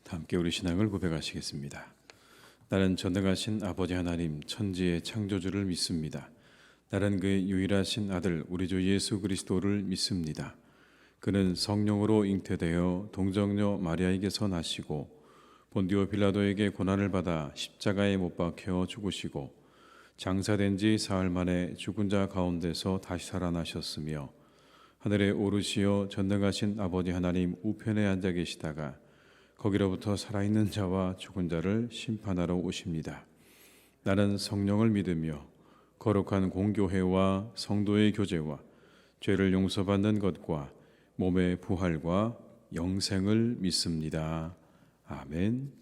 함께 우리 신앙을 고백하시겠습니다. 나는 전능하신 아버지 하나님 천지의 창조주를 믿습니다. 나는 그의 유일하신 아들 우리 주 예수 그리스도를 믿습니다. 그는 성령으로 잉태되어 동정녀 마리아에게서 나시고 본디오 빌라도에게 고난을 받아 십자가에 못 박혀 죽으시고 장사된 지 사흘 만에 죽은 자 가운데서 다시 살아나셨으며 하늘에 오르시어 전능하신 아버지 하나님 우편에 앉아 계시다가 거기로부터 살아있는 자와 죽은 자를 심판하러 오십니다. 나는 성령을 믿으며 거룩한 공교회와 성도의 교제와 죄를 용서받는 것과 몸의 부활과 영생을 믿습니다. 아멘.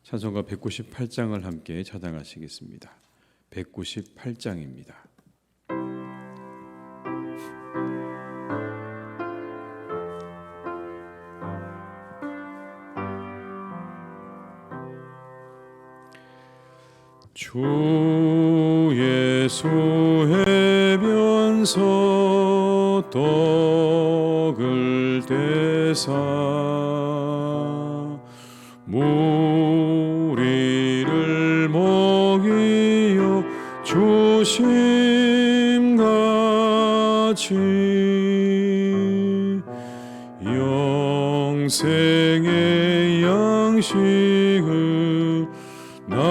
찬송가 198장을 함께 찬양하시겠습니다. 198장입니다. 주 예수 해변서 떡을 떼사 무리를 먹이어 주심같이 영생의 양식을 나에게도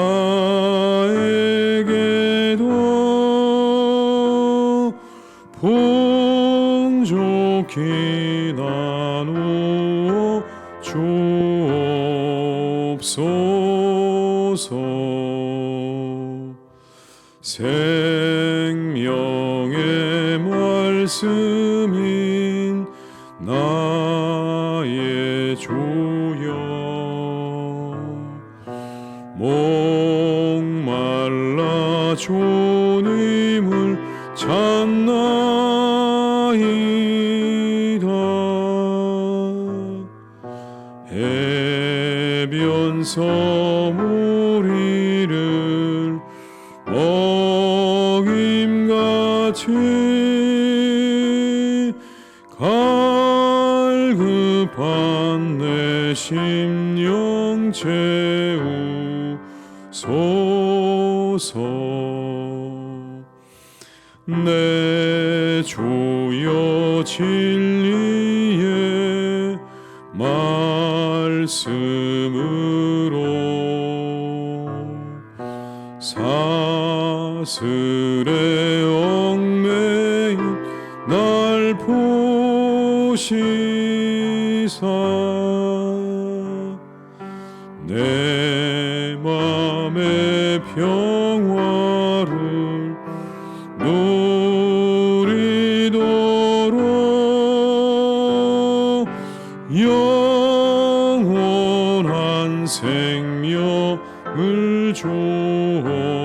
풍족히 나누어 주옵소서. 생명의 말씀인 나의 주여 목말라 주님을 찾나이다. 해변서 무리를 먹임같이 갈급한 내 심령 채우소서. 내 주여 진리의 말씀으로 사슬에 얽매인 날 보시사 내 맘의 평화를 누리도록 영원한 생명을 주옵소서.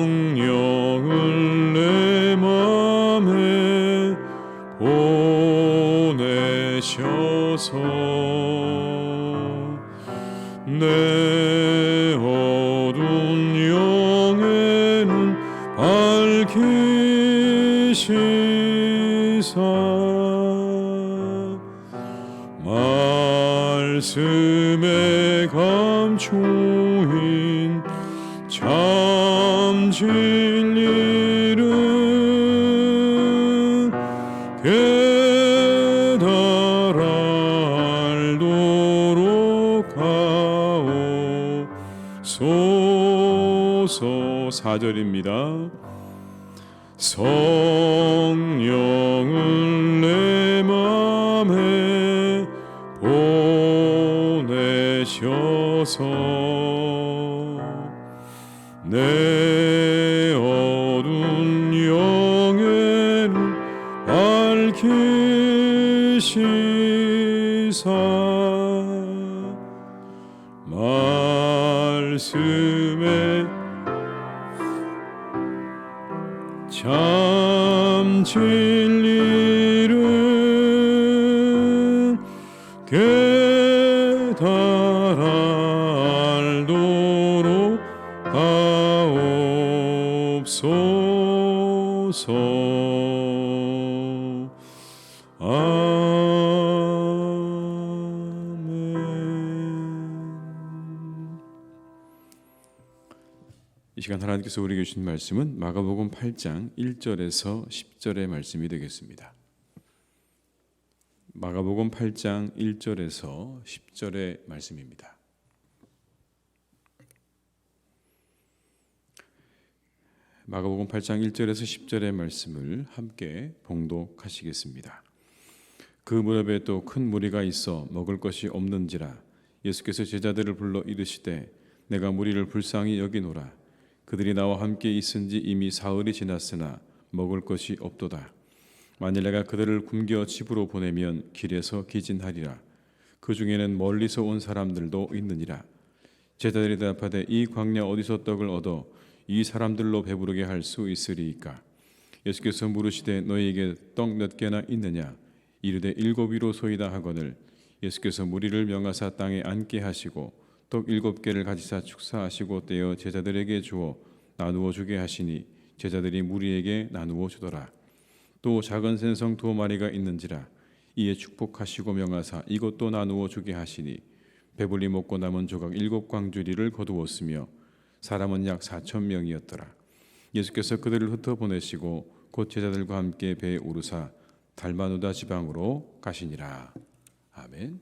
성령을 내 맘에 보내셔서 내 어두운 영에는 밝히시사 말씀에 감추인 참 진리를 깨달아 알도록 하옵소서. 4절입니다. 성령을 내 맘에 보내셔서 내 어두운 영에는 밝히시사 말씀에 참 진리를 깨달아 알도록 하옵소서. 이 시간 하나님께서 우리에게 주신 말씀은 마가복음 8장 1절에서 10절의 말씀이 되겠습니다. 마가복음 8장 1절에서 10절의 말씀입니다. 마가복음 8장 1절에서 10절의 말씀을 함께 봉독하시겠습니다. 그 무렵에 또 큰 무리가 있어 먹을 것이 없는지라 예수께서 제자들을 불러 이르시되 내가 무리를 불쌍히 여기노라. 그들이 나와 함께 있은지 이미 사흘이 지났으나 먹을 것이 없도다. 만일 내가 그들을 굶겨 집으로 보내면 길에서 기진하리라. 그 중에는 멀리서 온 사람들도 있느니라. 제자들이 대답하되 이 광야 어디서 떡을 얻어 이 사람들로 배부르게 할 수 있으리이까? 예수께서 물으시되 너희에게 떡 몇 개나 있느냐? 이르되 7이로소이다 하거늘 예수께서 무리를 명하사 땅에 앉게 하시고 떡 7개를 가지사 축사하시고 떼어 제자들에게 주어 나누어 주게 하시니 제자들이 무리에게 나누어 주더라. 또 작은 생선 2마리가 있는지라 이에 축복하시고 명하사 이것도 나누어 주게 하시니 배불리 먹고 남은 조각 7광주리를 거두었으며 사람은 약 4,000명이었더라. 예수께서 그들을 흩어 보내시고 곧 제자들과 함께 배에 오르사 달마누다 지방으로 가시니라. 아멘.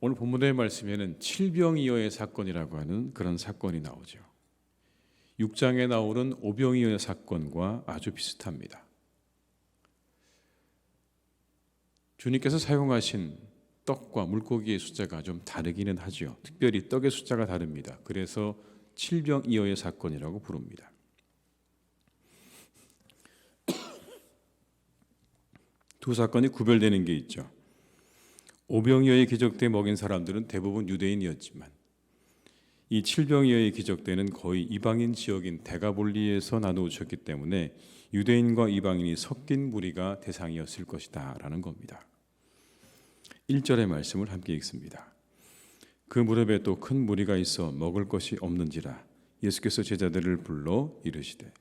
오늘 본문의 말씀에는 칠병이어의 사건이라고 하는 그런 사건이 나오죠. 6장에 나오는 오병이어의 사건과 아주 비슷합니다. 주님께서 사용하신 떡과 물고기의 숫자가 좀 다르기는 하죠. 특별히 떡의 숫자가 다릅니다. 그래서 칠병이어의 사건이라고 부릅니다. 두 사건이 구별되는 게 있죠. 오병이어의 기적 때 먹인 사람들은 대부분 유대인이었지만 이 칠병이어의 기적 때는 거의 이방인 지역인 데가볼리에서 나누어졌기 때문에 유대인과 이방인이 섞인 무리가 대상이었을 것이다 라는 겁니다. 1절의 말씀을 함께 읽습니다. 그 무렵에 또 큰 무리가 있어 먹을 것이 없는지라 예수께서 제자들을 불러 이르시되.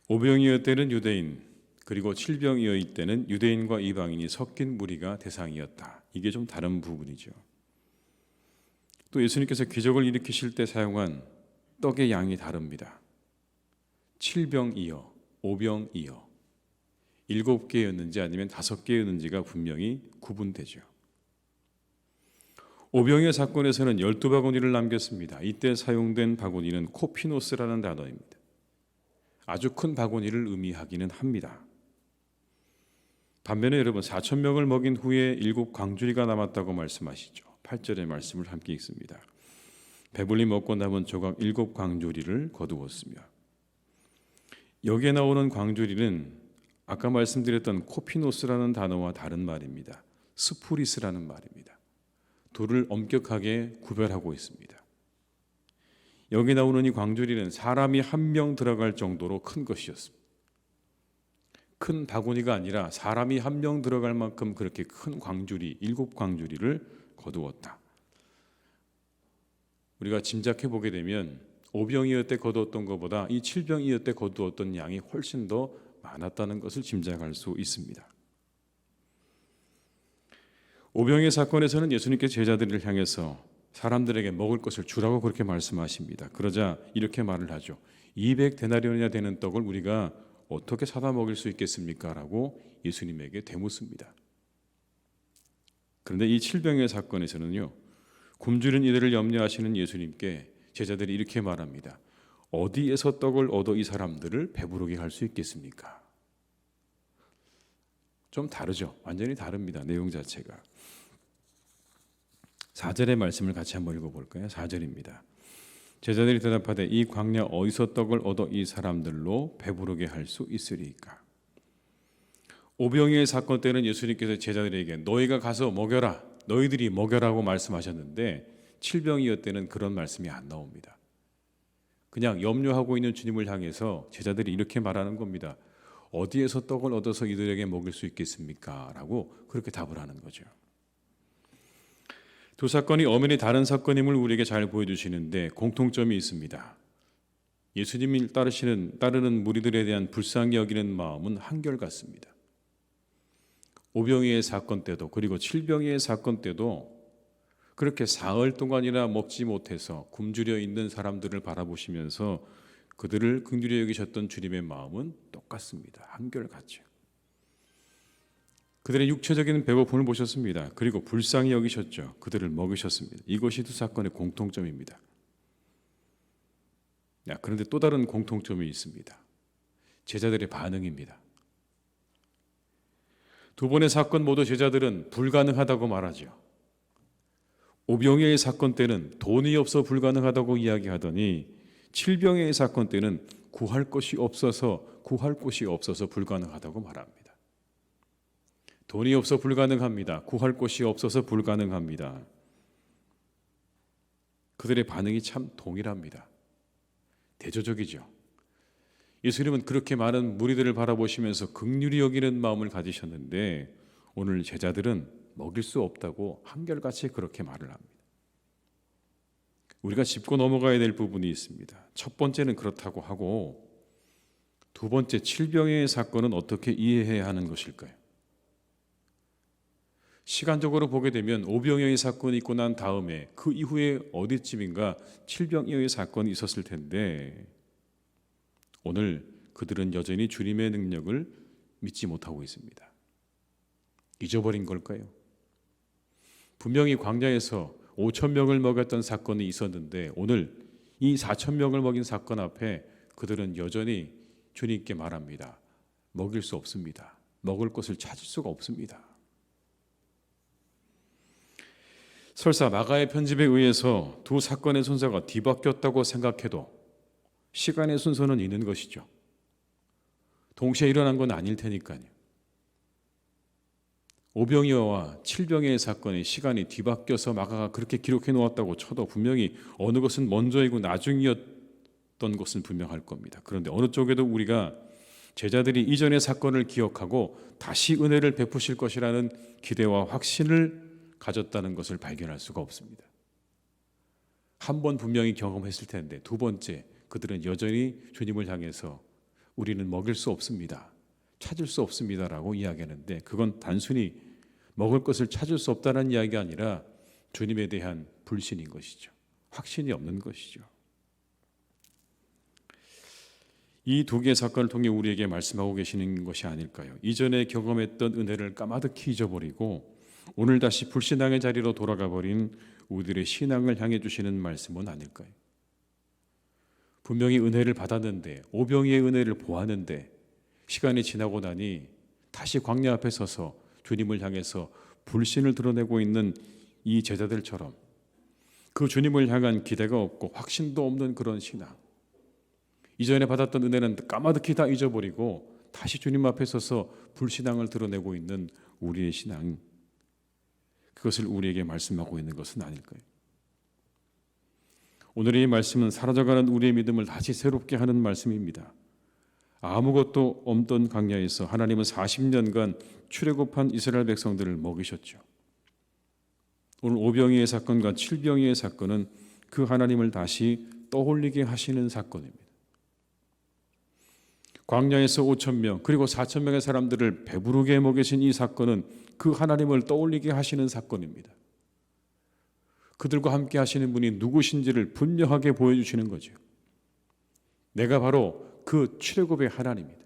오병이어 때는 유대인 그리고 칠병이어일 때는 유대인과 이방인이 섞인 무리가 대상이었다. 이게 좀 다른 부분이죠. 또 예수님께서 기적을 일으키실 때 사용한 떡의 양이 다릅니다. 7병이어, 5병이어 7개였는지 아니면 5개였는지가 분명히 구분되죠. 오병이어 사건에서는 12바구니를 남겼습니다. 이때 사용된 바구니는 코피노스라는 단어입니다. 아주 큰 바구니를 의미하기는 합니다. 반면에 여러분 4,000명을 먹인 후에 7광주리가 남았다고 말씀하시죠. 8절의 말씀을 함께 읽습니다. 배불리 먹고 남은 조각 7광주리를 거두었으며. 여기에 나오는 광주리는 아까 말씀드렸던 코피노스라는 단어와 다른 말입니다. 스푸리스라는 말입니다. 둘을 엄격하게 구별하고 있습니다. 여기 나오는 이 광주리는 사람이 1명 들어갈 정도로 큰 것이었습니다. 큰 바구니가 아니라 사람이 1명 들어갈 만큼 그렇게 큰 광주리, 7광주리를 거두었다. 우리가 짐작해 보게 되면 오병이어 때 거두었던 것보다 이 칠병이어 때 거두었던 양이 훨씬 더 많았다는 것을 짐작할 수 있습니다. 오병이어 사건에서는 예수님께서 제자들을 향해서 사람들에게 먹을 것을 주라고 그렇게 말씀하십니다. 그러자 이렇게 말을 하죠. 200데나리온이나 되는 떡을 우리가 어떻게 사다 먹일 수 있겠습니까? 라고 예수님에게 되묻습니다. 그런데 이 칠병의 사건에서는요, 굶주린 이들을 염려하시는 예수님께 제자들이 이렇게 말합니다. 어디에서 떡을 얻어 이 사람들을 배부르게 할 수 있겠습니까? 좀 다르죠. 완전히 다릅니다. 내용 자체가. 4절의 말씀을 같이 한번 읽어볼까요? 4절입니다. 제자들이 대답하되 이 광야 어디서 떡을 얻어 이 사람들로 배부르게 할 수 있으리이까? 오병이어의 사건 때는 예수님께서 제자들에게 너희가 가서 먹여라, 너희들이 먹여라고 말씀하셨는데 칠병이어 때는 그런 말씀이 안 나옵니다. 그냥 염려하고 있는 주님을 향해서 제자들이 이렇게 말하는 겁니다. 어디에서 떡을 얻어서 이들에게 먹일 수 있겠습니까? 라고 그렇게 답을 하는 거죠. 두 사건이 엄연히 다른 사건임을 우리에게 잘 보여주시는데 공통점이 있습니다. 예수님을 따르는 무리들에 대한 불쌍히 여기는 마음은 한결같습니다. 오병이의 사건 때도 그리고 칠병이의 사건 때도 그렇게 사흘 동안이나 먹지 못해서 굶주려 있는 사람들을 바라보시면서 그들을 긍휼히 여기셨던 주님의 마음은 똑같습니다. 한결같죠. 그들의 육체적인 배고픔을 보셨습니다. 그리고 불쌍히 여기셨죠. 그들을 먹이셨습니다. 이것이 두 사건의 공통점입니다. 그런데 또 다른 공통점이 있습니다. 제자들의 반응입니다. 두 번의 사건 모두 제자들은 불가능하다고 말하죠. 오병이의 사건 때는 돈이 없어 불가능하다고 이야기하더니 칠병이의 사건 때는 구할 곳이 없어서 불가능하다고 말합니다. 돈이 없어 불가능합니다. 구할 곳이 없어서 불가능합니다. 그들의 반응이 참 동일합니다. 대조적이죠. 예수님은 그렇게 많은 무리들을 바라보시면서 긍휼히 여기는 마음을 가지셨는데 오늘 제자들은 먹일 수 없다고 한결같이 그렇게 말을 합니다. 우리가 짚고 넘어가야 될 부분이 있습니다. 첫 번째는 그렇다고 하고 두 번째 칠병의 사건은 어떻게 이해해야 하는 것일까요? 시간적으로 보게 되면 오병이어의 사건이 있고 난 다음에 그 이후에 어디쯤인가 칠병이어의 사건이 있었을 텐데 오늘 그들은 여전히 주님의 능력을 믿지 못하고 있습니다. 잊어버린 걸까요? 분명히 광야에서 5,000명을 먹였던 사건이 있었는데 오늘 이 4,000명을 먹인 사건 앞에 그들은 여전히 주님께 말합니다. 먹일 수 없습니다. 먹을 것을 찾을 수가 없습니다. 설사 마가의 편집에 의해서 두 사건의 순서가 뒤바뀌었다고 생각해도 시간의 순서는 있는 것이죠. 동시에 일어난 건 아닐 테니까요. 오병이어와 칠병이의 사건의 시간이 뒤바뀌어서 마가가 그렇게 기록해 놓았다고 쳐도 분명히 어느 것은 먼저이고 나중이었던 것은 분명할 겁니다. 그런데 어느 쪽에도 우리가 제자들이 이전의 사건을 기억하고 다시 은혜를 베푸실 것이라는 기대와 확신을 가졌다는 것을 발견할 수가 없습니다. 한 번 분명히 경험했을 텐데 두 번째 그들은 여전히 주님을 향해서 우리는 먹일 수 없습니다. 찾을 수 없습니다라고 이야기하는데 그건 단순히 먹을 것을 찾을 수 없다는 이야기가 아니라 주님에 대한 불신인 것이죠. 확신이 없는 것이죠. 이 두 개의 사건을 통해 우리에게 말씀하고 계시는 것이 아닐까요? 이전에 경험했던 은혜를 까마득히 잊어버리고 오늘 다시 불신앙의 자리로 돌아가 버린 우리들의 신앙을 향해 주시는 말씀은 아닐까요? 분명히 은혜를 받았는데 오병이의 은혜를 보았는데 시간이 지나고 나니 다시 광야 앞에 서서 주님을 향해서 불신을 드러내고 있는 이 제자들처럼 그 주님을 향한 기대가 없고 확신도 없는 그런 신앙, 이전에 받았던 은혜는 까마득히 다 잊어버리고 다시 주님 앞에 서서 불신앙을 드러내고 있는 우리의 신앙, 그것을 우리에게 말씀하고 있는 것은 아닐까요? 오늘의 이 말씀은 사라져가는 우리의 믿음을 다시 새롭게 하는 말씀입니다. 아무것도 없던 광야에서 하나님은 40년간 출애굽한 이스라엘 백성들을 먹이셨죠. 오늘 오병이의 사건과 칠병이의 사건은 그 하나님을 다시 떠올리게 하시는 사건입니다. 광야에서 5,000명 그리고 4,000명의 사람들을 배부르게 먹이신 이 사건은 그 하나님을 떠올리게 하시는 사건입니다. 그들과 함께 하시는 분이 누구신지를 분명하게 보여주시는 거죠. 내가 바로 그 출애굽의 하나님이다.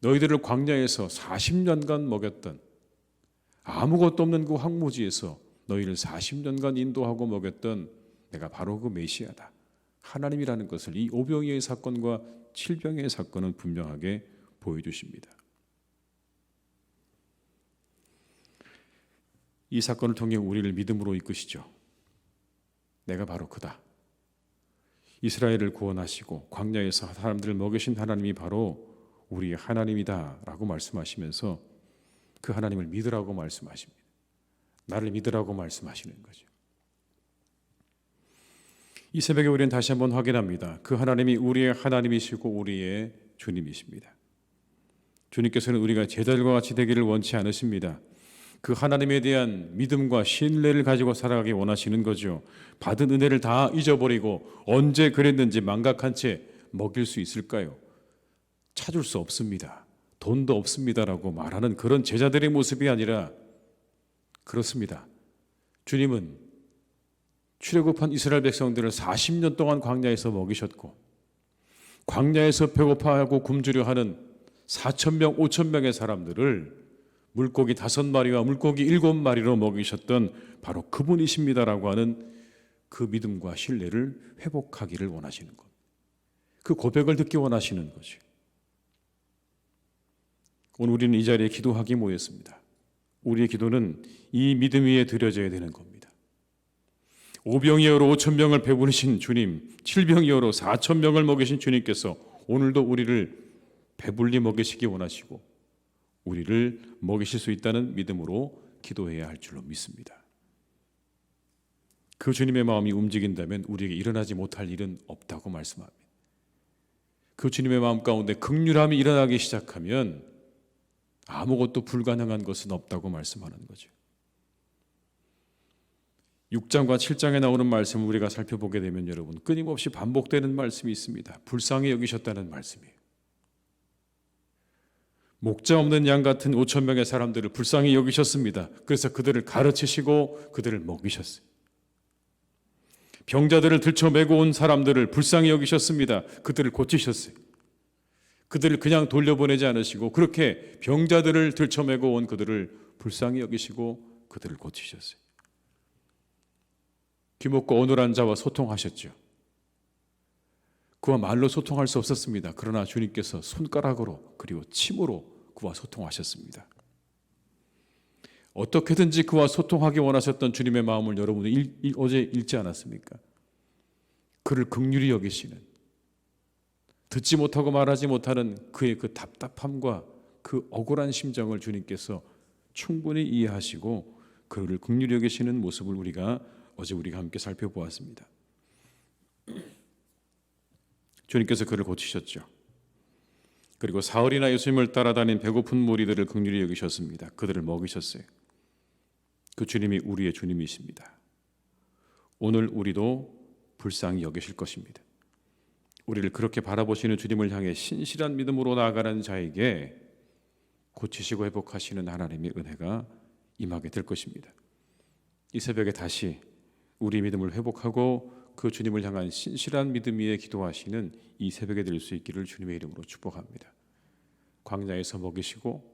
너희들을 광야에서 40년간 먹였던, 아무것도 없는 그 황무지에서 너희를 40년간 인도하고 먹였던 내가 바로 그 메시아다. 하나님이라는 것을 이 오병이어의 사건과 칠병이어의 사건은 분명하게 보여주십니다. 이 사건을 통해 우리를 믿음으로 이끄시죠. 내가 바로 그다. 이스라엘을 구원하시고 광야에서 사람들을 먹이신 하나님이 바로 우리의 하나님이다 라고 말씀하시면서 그 하나님을 믿으라고 말씀하십니다. 나를 믿으라고 말씀하시는 거죠. 이 새벽에 우리는 다시 한번 확인합니다. 그 하나님이 우리의 하나님이시고 우리의 주님이십니다. 주님께서는 우리가 제자들과 같이 되기를 원치 않으십니다. 그 하나님에 대한 믿음과 신뢰를 가지고 살아가기 원하시는 거죠. 받은 은혜를 다 잊어버리고 언제 그랬는지 망각한 채 먹일 수 있을까요? 찾을 수 없습니다. 돈도 없습니다라고 말하는 그런 제자들의 모습이 아니라 그렇습니다. 주님은 출애굽한 이스라엘 백성들을 40년 동안 광야에서 먹이셨고, 광야에서 배고파하고 굶주려 하는 4,000명, 5,000명의 사람들을 물고기 5마리와 물고기 7마리로 먹이셨던 바로 그분이십니다라고 하는 그 믿음과 신뢰를 회복하기를 원하시는 것. 그 고백을 듣기 원하시는 거죠. 오늘 우리는 이 자리에 기도하기 모였습니다. 우리의 기도는 이 믿음 위에 드려져야 되는 겁니다. 5병이어로 5,000명을 배부르신 주님, 7병이어로 4,000명을 먹이신 주님께서 오늘도 우리를 배불리 먹이시기 원하시고 우리를 먹이실 수 있다는 믿음으로 기도해야 할 줄로 믿습니다. 그 주님의 마음이 움직인다면 우리에게 일어나지 못할 일은 없다고 말씀합니다. 그 주님의 마음 가운데 긍휼함이 일어나기 시작하면 아무것도 불가능한 것은 없다고 말씀하는 거죠. 6장과 7장에 나오는 말씀을 우리가 살펴보게 되면 여러분 끊임없이 반복되는 말씀이 있습니다. 불쌍히 여기셨다는 말씀이에요. 목자 없는 양 같은 5,000명의 사람들을 불쌍히 여기셨습니다. 그래서 그들을 가르치시고 그들을 먹이셨어요. 병자들을 들쳐매고 온 사람들을 불쌍히 여기셨습니다. 그들을 고치셨어요. 그들을 그냥 돌려보내지 않으시고 그렇게 병자들을 들쳐매고 온 그들을 불쌍히 여기시고 그들을 고치셨어요. 귀먹고 어눌한 자와 소통하셨죠. 그와 말로 소통할 수 없었습니다. 그러나 주님께서 손가락으로 그리고 침으로 그와 소통하셨습니다. 어떻게든지 그와 소통하기 원하셨던 주님의 마음을 여러분이 어제 읽지 않았습니까? 그를 긍휼히 여기시는, 듣지 못하고 말하지 못하는 그의 그 답답함과 그 억울한 심정을 주님께서 충분히 이해하시고 그를 긍휼히 여기시는 모습을 어제 우리가 함께 살펴보았습니다. 주님께서 그를 고치셨죠. 그리고 사흘이나 예수님을 따라다닌 배고픈 무리들을 긍휼히 여기셨습니다. 그들을 먹이셨어요. 그 주님이 우리의 주님이십니다. 오늘 우리도 불쌍히 여기실 것입니다. 우리를 그렇게 바라보시는 주님을 향해 신실한 믿음으로 나아가는 자에게 고치시고 회복하시는 하나님의 은혜가 임하게 될 것입니다. 이 새벽에 다시 우리 믿음을 회복하고 그 주님을 향한 신실한 믿음 위에 기도하시는 이 새벽에 될 수 있기를 주님의 이름으로 축복합니다. 광야에서 먹이시고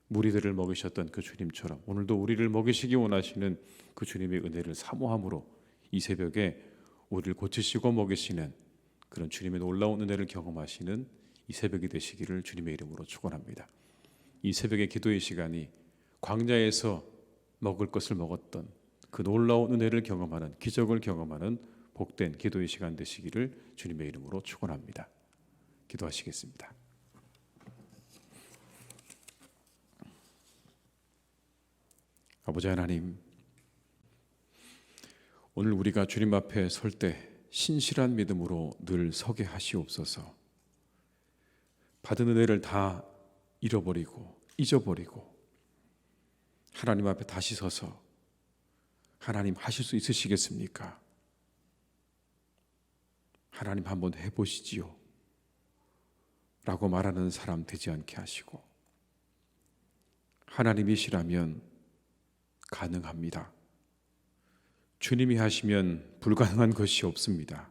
무리들을 먹이셨던 그 주님처럼 오늘도 우리를 먹이시기 원하시는 그 주님의 은혜를 사모함으로 이 새벽에 우리를 고치시고 먹이시는 그런 주님의 놀라운 은혜를 경험하시는 이 새벽이 되시기를 주님의 이름으로 축원합니다. 이 새벽의 기도의 시간이 광야에서 먹을 것을 먹었던 그 놀라운 은혜를 경험하는, 기적을 경험하는 복된 기도의 시간 되시기를 주님의 이름으로 축원합니다. 기도하시겠습니다. 아버지 하나님, 오늘 우리가 주님 앞에 설 때 신실한 믿음으로 늘 서게 하시옵소서. 받은 은혜를 다 잃어버리고 잊어버리고 하나님 앞에 다시 서서 하나님 하실 수 있으시겠습니까? 하나님 한번 해보시지요 라고 말하는 사람 되지 않게 하시고, 하나님이시라면 가능합니다. 주님이 하시면 불가능한 것이 없습니다.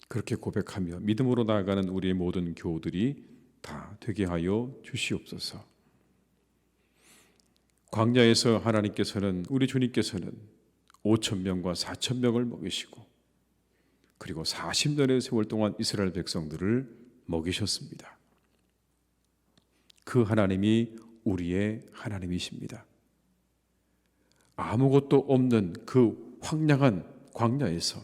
그렇게 고백하며 믿음으로 나아가는 우리의 모든 교우들이 다 되게 하여 주시옵소서. 광야에서 하나님께서는, 우리 주님께서는 5,000명과 4,000명을 먹이시고 그리고 40년의 세월 동안 이스라엘 백성들을 먹이셨습니다. 그 하나님이 우리의 하나님이십니다. 아무것도 없는 그 황량한 광야에서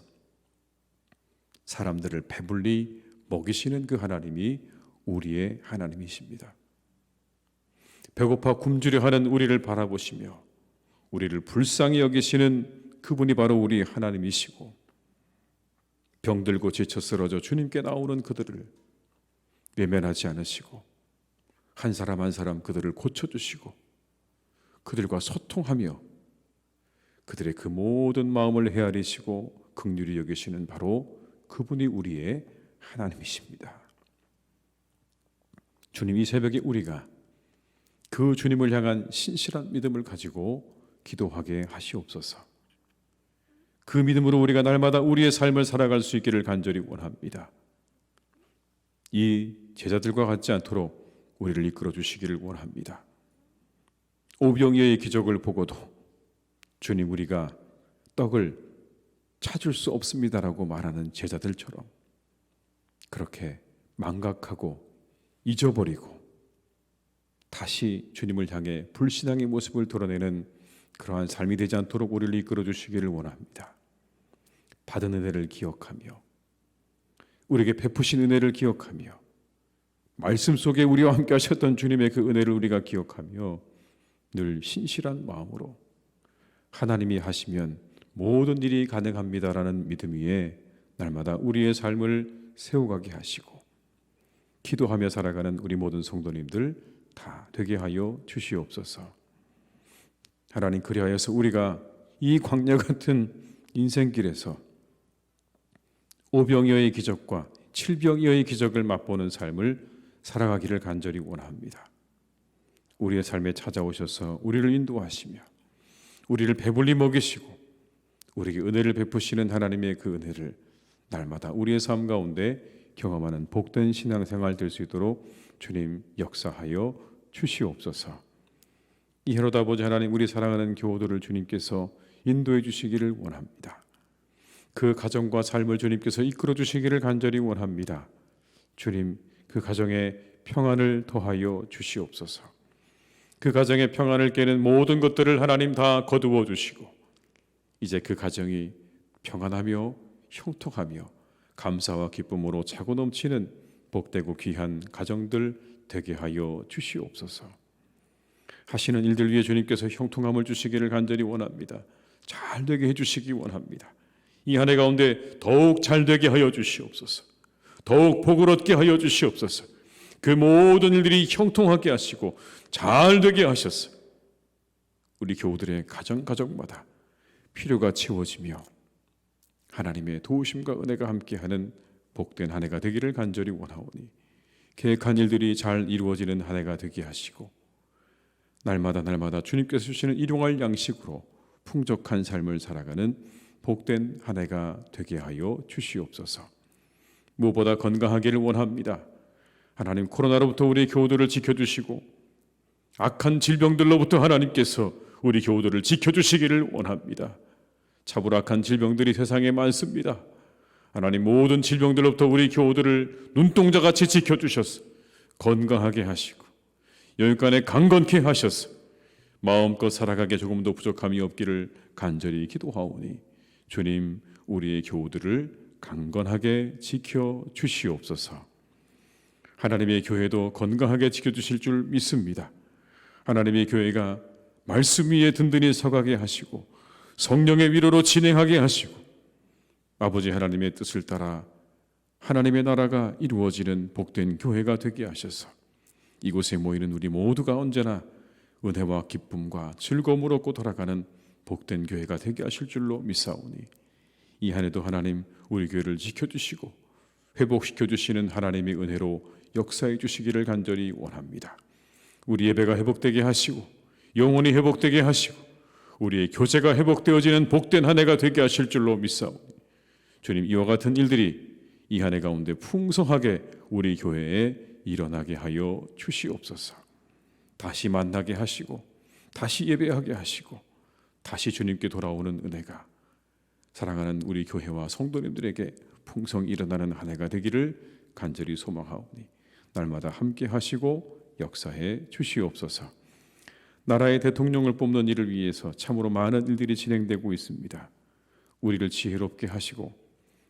사람들을 배불리 먹이시는 그 하나님이 우리의 하나님이십니다. 배고파 굶주려 하는 우리를 바라보시며 우리를 불쌍히 여기시는 그분이 바로 우리 하나님이시고, 병들고 지쳐 쓰러져 주님께 나오는 그들을 외면하지 않으시고 한 사람 한 사람 그들을 고쳐주시고 그들과 소통하며 그들의 그 모든 마음을 헤아리시고 긍휼히 여기시는 바로 그분이 우리의 하나님이십니다. 주님, 이 새벽에 우리가 그 주님을 향한 신실한 믿음을 가지고 기도하게 하시옵소서. 그 믿음으로 우리가 날마다 우리의 삶을 살아갈 수 있기를 간절히 원합니다. 이 제자들과 같지 않도록 우리를 이끌어 주시기를 원합니다. 오병이어의 기적을 보고도 주님, 우리가 떡을 찾을 수 없습니다라고 말하는 제자들처럼 그렇게 망각하고 잊어버리고 다시 주님을 향해 불신앙의 모습을 드러내는 그러한 삶이 되지 않도록 우리를 이끌어 주시기를 원합니다. 받은 은혜를 기억하며 우리에게 베푸신 은혜를 기억하며 말씀 속에 우리와 함께 하셨던 주님의 그 은혜를 우리가 기억하며 늘 신실한 마음으로 하나님이 하시면 모든 일이 가능합니다라는 믿음 위에 날마다 우리의 삶을 세워가게 하시고 기도하며 살아가는 우리 모든 성도님들 다 되게 하여 주시옵소서. 하나님, 그리하여서 우리가 이 광야 같은 인생길에서 오병이어의 기적과 칠병이어의 기적을 맛보는 삶을 살아가기를 간절히 원합니다. 우리의 삶에 찾아오셔서 우리를 인도하시며 우리를 배불리 먹이시고 우리에게 은혜를 베푸시는 하나님의 그 은혜를 날마다 우리의 삶 가운데 경험하는 복된 신앙생활 될 수 있도록 주님 역사하여 주시옵소서. 이 헤롯 아버지 하나님, 우리 사랑하는 교우들을 주님께서 인도해 주시기를 원합니다. 그 가정과 삶을 주님께서 이끌어 주시기를 간절히 원합니다. 주님, 그 가정에 평안을 더하여 주시옵소서. 그 가정의 평안을 깨는 모든 것들을 하나님 다 거두어 주시고 이제 그 가정이 평안하며 형통하며 감사와 기쁨으로 차고 넘치는 복되고 귀한 가정들 되게 하여 주시옵소서. 하시는 일들 위해 주님께서 형통함을 주시기를 간절히 원합니다. 잘 되게 해주시기 원합니다. 이 한 해 가운데 더욱 잘 되게 하여 주시옵소서. 더욱 복을 얻게 하여 주시옵소서. 그 모든 일들이 형통하게 하시고 잘 되게 하셔서 우리 교우들의 가정마다 필요가 채워지며 하나님의 도우심과 은혜가 함께하는 복된 한 해가 되기를 간절히 원하오니 계획한 일들이 잘 이루어지는 한 해가 되게 하시고 날마다 주님께서 주시는 일용할 양식으로 풍족한 삶을 살아가는 복된 한 해가 되게 하여 주시옵소서. 무엇보다 건강하기를 원합니다. 하나님, 코로나로부터 우리 교우들을 지켜주시고 악한 질병들로부터 하나님께서 우리 교우들을 지켜주시기를 원합니다. 차불 악한 질병들이 세상에 많습니다. 하나님, 모든 질병들로부터 우리 교우들을 눈동자같이 지켜주셔서 건강하게 하시고 영육간에 강건케 하셔서 마음껏 살아가게 조금도 부족함이 없기를 간절히 기도하오니 주님, 우리의 교우들을 강건하게 지켜주시옵소서. 하나님의 교회도 건강하게 지켜주실 줄 믿습니다. 하나님의 교회가 말씀 위에 든든히 서가게 하시고 성령의 위로로 진행하게 하시고 아버지 하나님의 뜻을 따라 하나님의 나라가 이루어지는 복된 교회가 되게 하셔서 이곳에 모이는 우리 모두가 언제나 은혜와 기쁨과 즐거움을 얻고 돌아가는 복된 교회가 되게 하실 줄로 믿사오니 이 한 해도 하나님 우리 교회를 지켜주시고 회복시켜주시는 하나님의 은혜로 역사해 주시기를 간절히 원합니다. 우리 예배가 회복되게 하시고 영혼이 회복되게 하시고 우리의 교제가 회복되어지는 복된 한 해가 되게 하실 줄로 믿사오니 주님, 이와 같은 일들이 이 한 해 가운데 풍성하게 우리 교회에 일어나게 하여 주시옵소서. 다시 만나게 하시고 다시 예배하게 하시고 다시 주님께 돌아오는 은혜가 사랑하는 우리 교회와 성도님들에게 풍성히 일어나는 한 해가 되기를 간절히 소망하오니 날마다 함께 하시고 역사해 주시옵소서. 나라의 대통령을 뽑는 일을 위해서 참으로 많은 일들이 진행되고 있습니다. 우리를 지혜롭게 하시고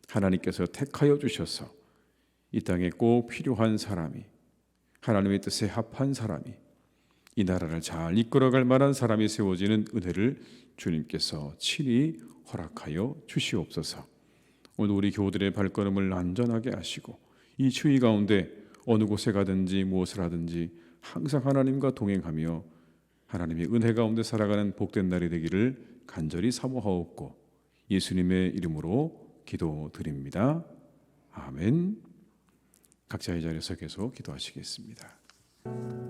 하나님께서 택하여 주셔서 이 땅에 꼭 필요한 사람이 하나님의 뜻에 합한 사람이 이 나라를 잘 이끌어갈 만한 사람이 세워지는 은혜를 주님께서 친히 허락하여 주시옵소서. 오늘 우리 교우들의 발걸음을 안전하게 하시고 이 추위 가운데 어느 곳에 가든지 무엇을 하든지 항상 하나님과 동행하며 하나님의 은혜 가운데 살아가는 복된 날이 되기를 간절히 사모하옵고 예수님의 이름으로 기도드립니다. 아멘. 각자의 자리에서 계속 기도하시겠습니다.